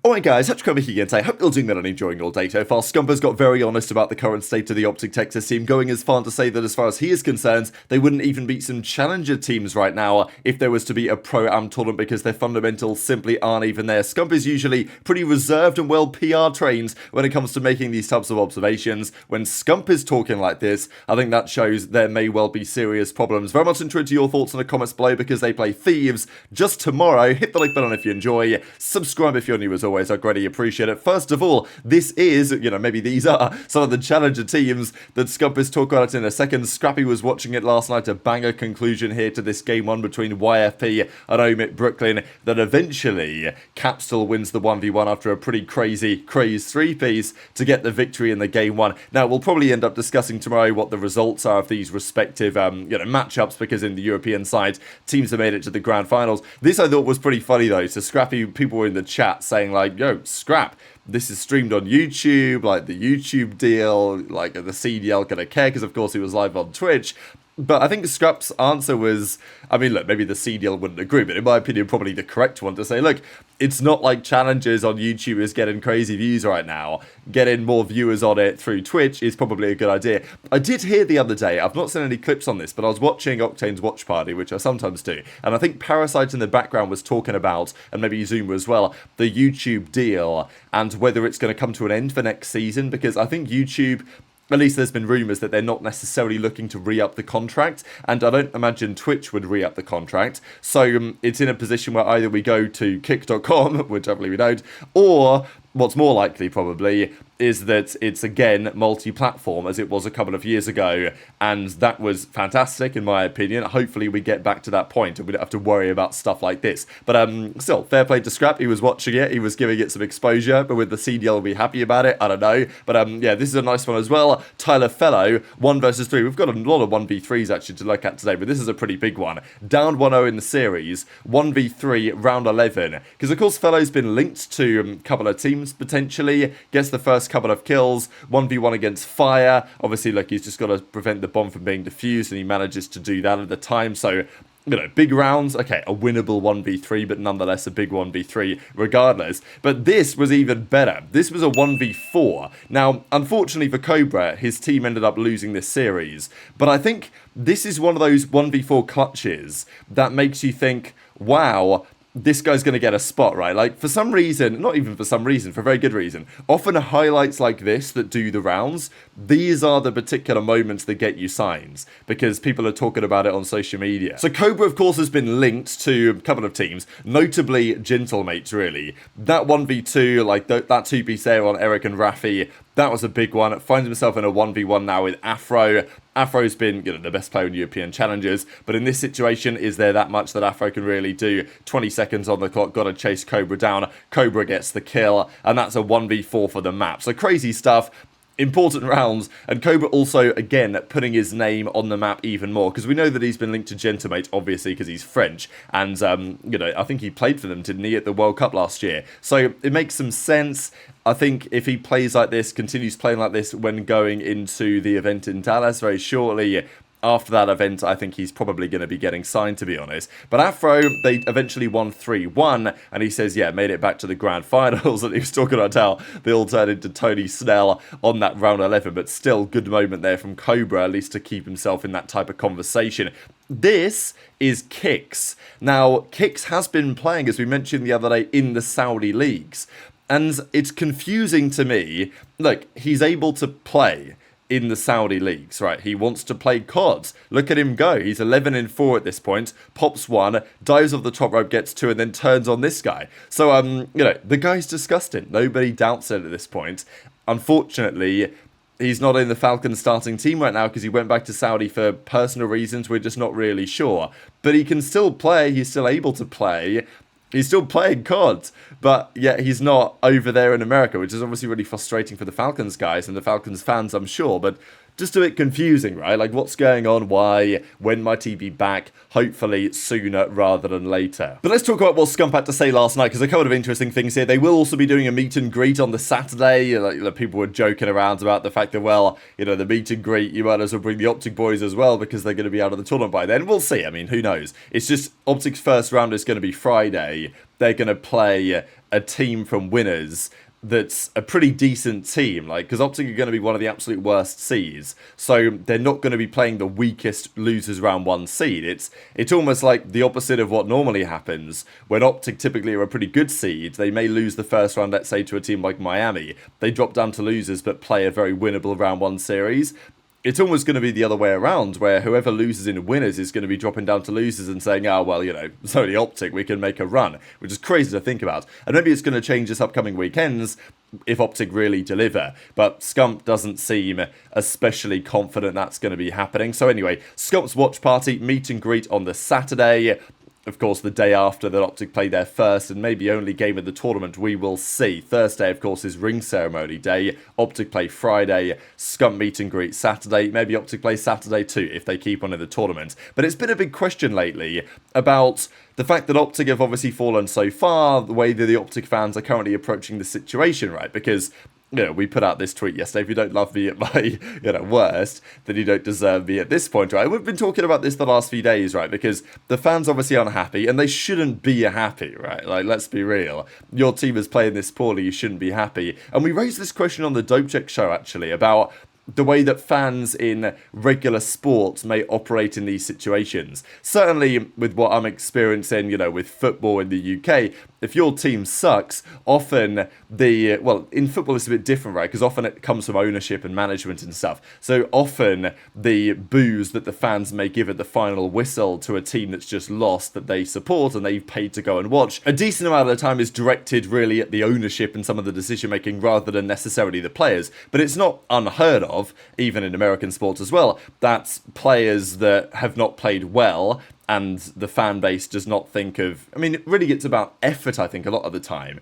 Alright guys, Hutch coming here today. Hope you're doing well and enjoying your day so far. Scump has got very honest about the current state of the OpTic Texas team, going as far to say that as far as he is concerned, they wouldn't even beat some challenger teams right now if there was to be a Pro-Am tournament because their fundamentals simply aren't even there. Scump is usually pretty reserved and well PR trained when it comes to making these types of observations. When Scump is talking like this, I think that shows there may well be serious problems. Very much interested to your thoughts in the comments below because they play Thieves just tomorrow. Hit the like button if you enjoy. Subscribe if you're new as always. I'd greatly appreciate it. First of all, this is, maybe these are some of the challenger teams that Scump is talking about in a second. Scrappy was watching it last night. A banger conclusion here to this game one between YFP and Omit Brooklyn. That eventually Capsule wins the 1v1 after a pretty crazy 3-piece to get the victory in the game one. Now, we'll probably end up discussing tomorrow what the results are of these respective, matchups because in the European side, teams have made it to the grand finals. This I thought was pretty funny though. So Scrappy, people were in the chat saying like, yo, Scrap, this is streamed on YouTube, like the YouTube deal, like the CDL gonna care, because of course he was live on Twitch. But I think Scrap's answer was, I mean, look, maybe the CDL wouldn't agree, but in my opinion, probably the correct one to say, look, it's not like challengers on YouTube is getting crazy views right now. Getting more viewers on it through Twitch is probably a good idea. I did hear the other day, I've not seen any clips on this, but I was watching Octane's Watch Party, which I sometimes do, and I think Parasite in the background was talking about, and maybe Zoomer as well, the YouTube deal, and whether it's going to come to an end for next season, because I think YouTube, at least there's been rumours that they're not necessarily looking to re-up the contract, and I don't imagine Twitch would re-up the contract, so it's in a position where either we go to kick.com, which hopefully we don't, or what's more likely probably is that it's again multi-platform as it was a couple of years ago, and that was fantastic in my opinion. Hopefully we get back to that point and we don't have to worry about stuff like this. But still, fair play to Scrap. He was watching it, he was giving it some exposure, but with the CDL we'll be happy about it, I don't know. But yeah, this is a nice one as well. Tyler Fellow, 1 versus 3. We've got a lot of 1v3s actually to look at today, but this is a pretty big one. Down 1-0 in the series, 1v3 round 11. Because of course Fellow's been linked to a couple of teams potentially, gets the first couple of kills, 1v1 against Fire. Obviously, look, he's just got to prevent the bomb from being defused, and he manages to do that at the time. So, big rounds, okay, a winnable 1v3, but nonetheless a big 1v3 regardless. But this was even better. This was a 1v4. Now, unfortunately for Cobra, his team ended up losing this series. But I think this is one of those 1v4 clutches that makes you think, wow, this guy's going to get a spot, right? Like, for some reason, not even for some reason, for a very good reason, often highlights like this that do the rounds, these are the particular moments that get you signs, because people are talking about it on social media. So Cobra, of course, has been linked to a couple of teams, notably Gentlemates, really. That 1v2, like that 2-piece there on Eric and Rafi, that was a big one. Finds himself in a 1v1 now with Afro. Afro's been, the best player in European challenges, but in this situation, is there that much that Afro can really do? 20 seconds on the clock, got to chase Cobra down. Cobra gets the kill, and that's a 1v4 for the map. So crazy stuff. Important rounds, and Cobra also, again, putting his name on the map even more, because we know that he's been linked to Gentlemates, obviously, because he's French, and, I think he played for them, didn't he, at the World Cup last year, so it makes some sense. I think if he plays like this, continues playing like this when going into the event in Dallas very shortly, after that event, I think he's probably going to be getting signed, to be honest. But Afro, they eventually won 3-1, and he says, yeah, made it back to the grand finals, and he was talking about how they all turned into Tony Snell on that round 11, but still, good moment there from Cobra, at least to keep himself in that type of conversation. This is Kix. Now, Kix has been playing, as we mentioned the other day, in the Saudi leagues, and it's confusing to me. Look, he's able to play in the Saudi leagues, right? He wants to play COD. Look at him go. He's 11-4 at this point. Pops 1, dives off the top rope, gets 2, and then turns on this guy. So, the guy's disgusting. Nobody doubts it at this point. Unfortunately, he's not in the Falcons starting team right now because he went back to Saudi for personal reasons. We're just not really sure. But he can still play. He's still able to play. He's still playing COD, but yet he's not over there in America, which is obviously really frustrating for the Falcons guys and the Falcons fans, I'm sure, but just a bit confusing, right? Like, what's going on? Why? When might he be back? Hopefully sooner rather than later. But let's talk about what Scump had to say last night, because a couple of interesting things here. They will also be doing a meet and greet on the Saturday. People were joking around about the fact that, well, the meet and greet, you might as well bring the OpTic boys as well, because they're going to be out of the tournament by then. We'll see. I mean, who knows? It's just OpTic's first round is going to be Friday. They're going to play a team from Winners that's a pretty decent team, like, because OpTic are going to be one of the absolute worst seeds, so they're not going to be playing the weakest losers round 1 seed. It's almost like the opposite of what normally happens. When OpTic typically are a pretty good seed, they may lose the first round, let's say, to a team like Miami. They drop down to losers but play a very winnable round 1 series. It's almost going to be the other way around, where whoever loses in Winners is going to be dropping down to losers and saying, oh, well, you know, it's only OpTic, we can make a run, which is crazy to think about. And maybe it's going to change this upcoming weekends if OpTic really deliver, but Scump doesn't seem especially confident that's going to be happening. So anyway, Scump's watch party, meet and greet on the Saturday. Of course, the day after that OpTic play their first and maybe only game of the tournament, we will see. Thursday, of course, is ring ceremony day. OpTic play Friday, Scump meet and greet Saturday. Maybe OpTic play Saturday too, if they keep on in the tournament. But it's been a big question lately about the fact that OpTic have obviously fallen so far, the way that the OpTic fans are currently approaching the situation, right? Because, you know, we put out this tweet yesterday, if you don't love me at my, you know, worst, then you don't deserve me at this point, right? We've been talking about this the last few days, right? Because the fans obviously aren't happy, and they shouldn't be happy, right? Like, let's be real. Your team is playing this poorly, you shouldn't be happy. And we raised this question on the Dope Check show, actually, about the way that fans in regular sports may operate in these situations. Certainly with what I'm experiencing, you know, with football in the UK, if your team sucks, often well, in football it's a bit different, right? Because often it comes from ownership and management and stuff. So often the boos that the fans may give at the final whistle to a team that's just lost that they support and they've paid to go and watch, a decent amount of the time is directed really at the ownership and some of the decision making rather than necessarily the players. But it's not unheard of, even in American sports as well, that players that have not played well and the fan base does not think of... I mean, it really gets about effort, I think, a lot of the time.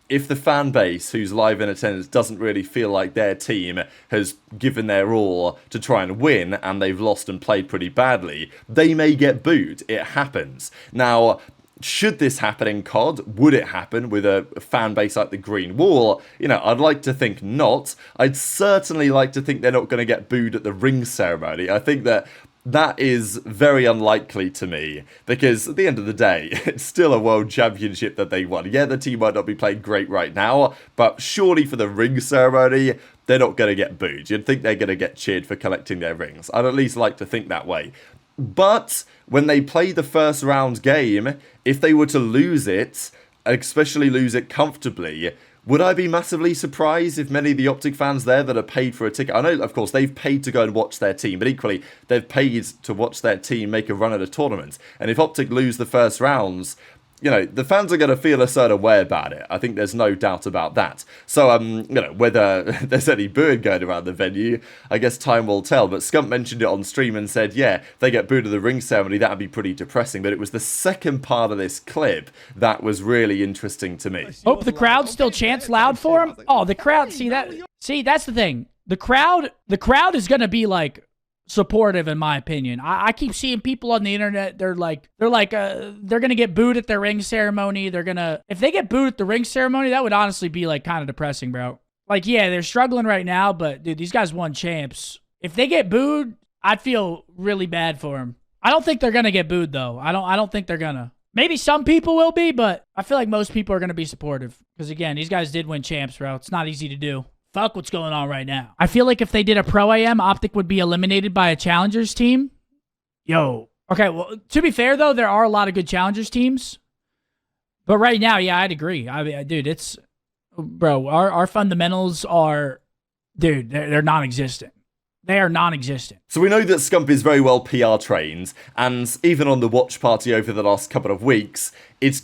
If the fan base who's live in attendance doesn't really feel like their team has given their all to try and win and they've lost and played pretty badly, they may get booed. It happens. Now, should this happen in COD? Would it happen with a fan base like the Green Wall? You know, I'd like to think not. I'd certainly like to think they're not going to get booed at the ring ceremony. I think that is very unlikely to me, because at the end of the day, it's still a world championship that they won. Yeah, the team might not be playing great right now, but surely for the ring ceremony, they're not going to get booed. You'd think they're going to get cheered for collecting their rings. I'd at least like to think that way. But when they play the first round game, if they were to lose it, especially lose it comfortably, would I be massively surprised if many of the OpTic fans there that are paid for a ticket... I know, of course, they've paid to go and watch their team, but equally, they've paid to watch their team make a run at a tournament. And if OpTic lose the first rounds, you know, the fans are going to feel a certain way about it. I think there's no doubt about that. So, you know, whether there's any booing going around the venue, I guess time will tell. But Scump mentioned it on stream and said, yeah, if they get booed at the ring ceremony, that'd be pretty depressing. But it was the second part of this clip that was really interesting to me. Hope the crowd still chants loud for him. Oh, the crowd, see, that's the thing. The crowd is going to be like supportive, in my opinion. I keep seeing people on the internet, they're gonna get booed at their ring ceremony. If they get booed at the ring ceremony, that would honestly be like kind of depressing, bro. Like, yeah, they're struggling right now, but dude, these guys won champs. If they get booed, I'd feel really bad for them. I don't think they're gonna get booed though. I don't think they're gonna. Maybe some people will be, but I feel like most people are gonna be supportive. Because again, these guys did win champs, bro. It's not easy to do. Fuck what's going on right now. I feel like if they did a Pro AM, OpTic would be eliminated by a Challengers team. Yo. Okay, well, to be fair, though, there are a lot of good Challengers teams. But right now, yeah, I'd agree. I mean, dude, it's... Bro, our fundamentals are... Dude, they're non-existent. They are non-existent. So we know that Scump is very well PR trained, and even on the watch party over the last couple of weeks, it's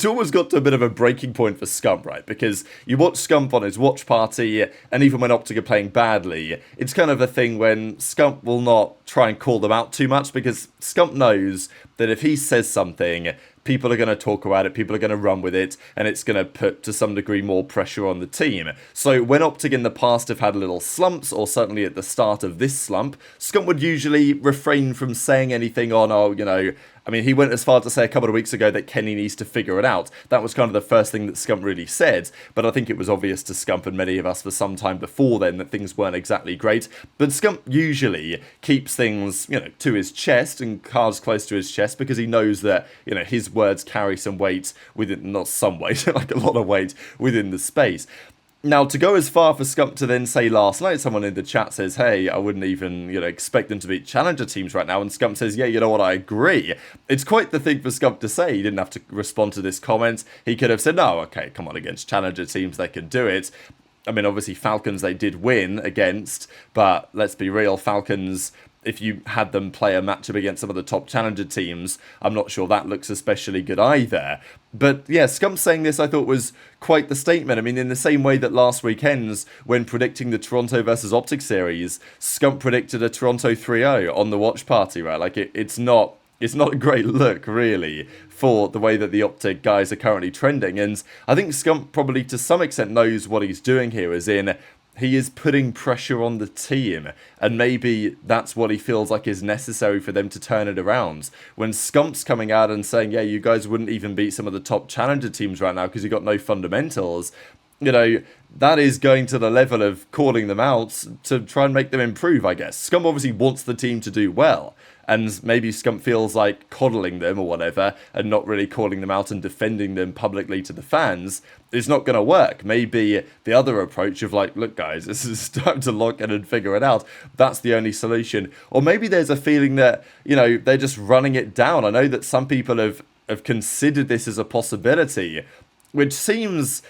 almost got to a bit of a breaking point for Scump, right? Because you watch Scump on his watch party, and even when OpTic are playing badly, it's kind of a thing when Scump will not try and call them out too much, because Scump knows that if he says something, people are going to talk about it, people are going to run with it, and it's going to put, to some degree, more pressure on the team. So when OpTic in the past have had little slumps, or certainly at the start of this slump, Scump would usually refrain from saying anything on, oh, you know, I mean, he went as far to say a couple of weeks ago that Kenny needs to figure it out. That was kind of the first thing that Scump really said, but I think it was obvious to Scump and many of us for some time before then that things weren't exactly great. But Scump usually keeps things, you know, to his chest and cards close to his chest because he knows that, you know, his words carry some weight within, not some weight, like a lot of weight within the space. Now, to go as far for Scump to then say last night, someone in the chat says, hey, I wouldn't even, you know, expect them to beat challenger teams right now. And Scump says, yeah, you know what, I agree. It's quite the thing for Scump to say. He didn't have to respond to this comment. He could have said, no, okay, come on, against challenger teams, they can do it. I mean, obviously, Falcons they did win against, but let's be real, Falcons, if you had them play a matchup against some of the top challenger teams, I'm not sure that looks especially good either. But yeah, Scump saying this I thought was quite the statement. I mean, in the same way that last weekend's, when predicting the Toronto versus OpTic series, Scump predicted a Toronto 3-0 on the watch party, right? Like, it's not a great look, really, for the way that the OpTic guys are currently trending. And I think Scump probably, to some extent, knows what he's doing here, as in, he is putting pressure on the team, and maybe that's what he feels like is necessary for them to turn it around. When Scump's coming out and saying, yeah, you guys wouldn't even beat some of the top challenger teams right now because you've got no fundamentals, you know, that is going to the level of calling them out to try and make them improve, I guess. Scump obviously wants the team to do well, and maybe Scump feels like coddling them or whatever and not really calling them out and defending them publicly to the fans is not going to work. Maybe the other approach of like, look guys, this is time to lock in and figure it out, that's the only solution. Or maybe there's a feeling that, you know, they're just running it down. I know that some people have considered this as a possibility, which seems,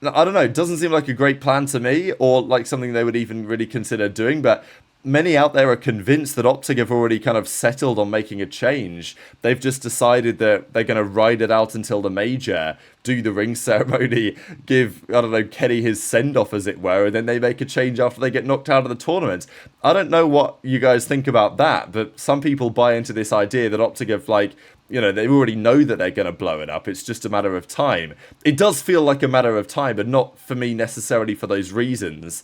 I don't know, it doesn't seem like a great plan to me, or like something they would even really consider doing, but many out there are convinced that OpTic have already kind of settled on making a change. They've just decided that they're going to ride it out until the major, do the ring ceremony, give, I don't know, Kenny his send-off, as it were, and then they make a change after they get knocked out of the tournament. I don't know what you guys think about that, but some people buy into this idea that OpTic have, like, you know, they already know that they're going to blow it up. It's just a matter of time. It does feel like a matter of time, but not for me necessarily for those reasons.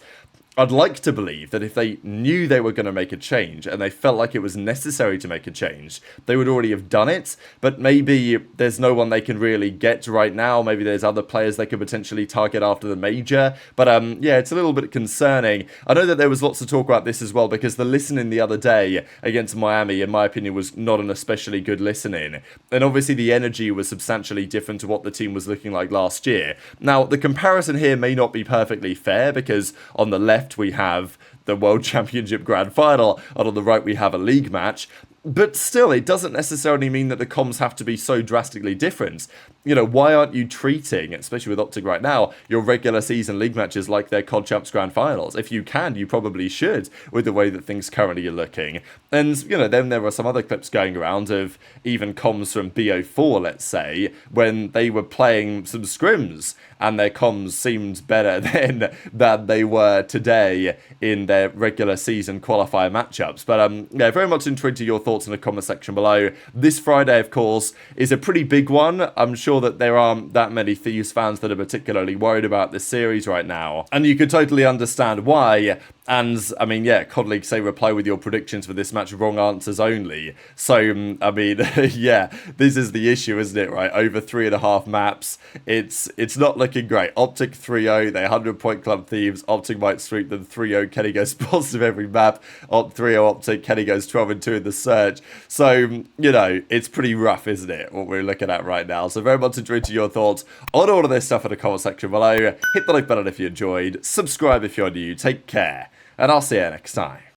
I'd like to believe that if they knew they were going to make a change and they felt like it was necessary to make a change, they would already have done it. But maybe there's no one they can really get right now. Maybe there's other players they could potentially target after the major. But yeah, it's a little bit concerning. I know that there was lots to talk about this as well, because the listening the other day against Miami, in my opinion, was not an especially good listening. And obviously the energy was substantially different to what the team was looking like last year. Now, the comparison here may not be perfectly fair, because on the left, we have the World Championship Grand Final, and on the right we have a league match. But still, it doesn't necessarily mean that the comms have to be so drastically different. You know, why aren't you treating, especially with OpTic right now, your regular season league matches like their COD Champs Grand Finals? If you can, you probably should, with the way that things currently are looking. And, you know, then there are some other clips going around of even comms from BO4, let's say, when they were playing some scrims, and their comms seemed better than they were today in their regular season qualifier matchups. But yeah, very much intrigued to your thoughts in the comment section below. This Friday, of course, is a pretty big one. I'm sure that there aren't that many Thieves fans that are particularly worried about this series right now, and you could totally understand why. And, I mean, yeah, COD League say reply with your predictions for this match, wrong answers only. So, I mean, yeah, this is the issue, isn't it, right? Over 3.5 maps, it's not looking great. OpTic 3-0, they 100-point club Thieves. OpTic might sweep them 3-0, Kenny goes positive every map. 3-0 OpTic, Kenny goes 12-2 in the search. So, you know, it's pretty rough, isn't it, what we're looking at right now. So very much intrigued to your thoughts on all of this stuff in the comment section below. Hit the like button if you enjoyed. Subscribe if you're new. Take care. And I'll see you next time.